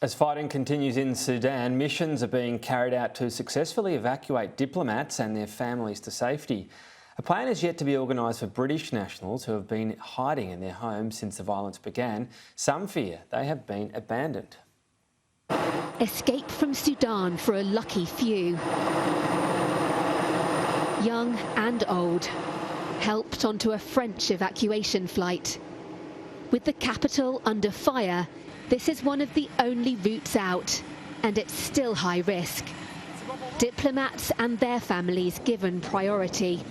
As fighting continues in Sudan, missions are being carried out to successfully evacuate diplomats and their families to safety. A plan is yet to be organised for British nationals who have been hiding in their homes since the violence began. Some fear they have been abandoned. Escape from Sudan for a lucky few. Young and old, helped onto a French evacuation flight. With the capital under fire, this is one of the only routes out, and it's still high risk. Diplomats and their families given priority.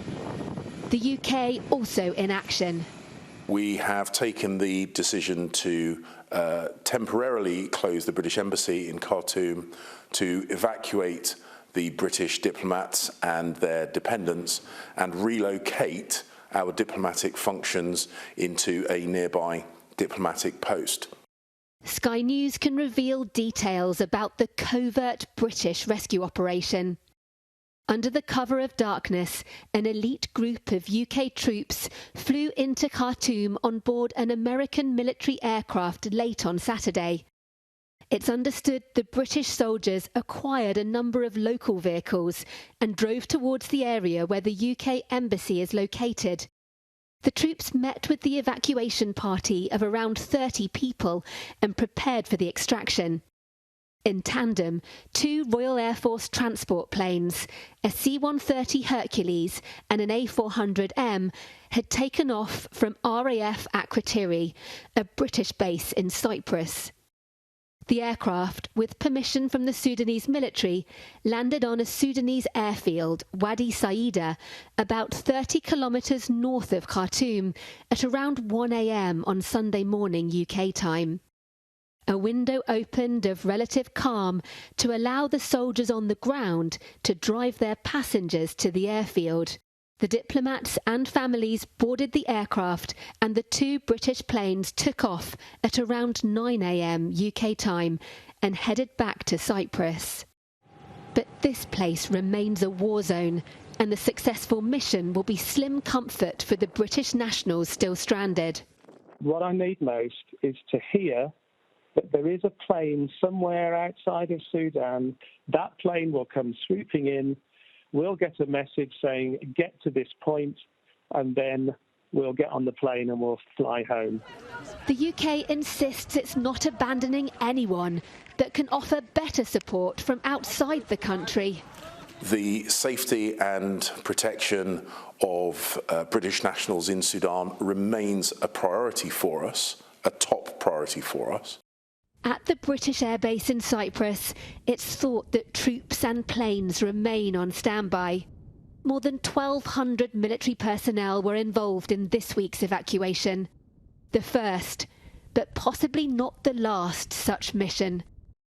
The UK also in action. We have taken the decision to temporarily close the British Embassy in Khartoum to evacuate the British diplomats and their dependents and relocate our diplomatic functions into a nearby diplomatic post. Sky News can reveal details about the covert British rescue operation. Under the cover of darkness, an elite group of UK troops flew into Khartoum on board an American military aircraft late on Saturday. It's understood the British soldiers acquired a number of local vehicles and drove towards the area where the UK embassy is located. The troops met with the evacuation party of around 30 people and prepared for the extraction. In tandem, 2 Royal Air Force transport planes, a C-130 Hercules and an A400M, had taken off from RAF Akrotiri, a British base in Cyprus. The aircraft, with permission from the Sudanese military, landed on a Sudanese airfield, Wadi Saida, about 30 kilometres north of Khartoum, at around 1 a.m. on Sunday morning UK time. A window opened of relative calm to allow the soldiers on the ground to drive their passengers to the airfield. The diplomats and families boarded the aircraft and the 2 British planes took off at around 9 a.m. UK time and headed back to Cyprus. But this place remains a war zone, and the successful mission will be slim comfort for the British nationals still stranded. What I need most is to hear that there is a plane somewhere outside of Sudan. That plane will come swooping in. We'll get a message saying, get to this point, and then we'll get on the plane and we'll fly home. The UK insists it's not abandoning anyone that can offer better support from outside the country. The safety and protection of British nationals in Sudan remains a priority for us, a top priority for us. At the British airbase in Cyprus, it's thought that troops and planes remain on standby. More than 1,200 military personnel were involved in this week's evacuation. The first, but possibly not the last, such mission.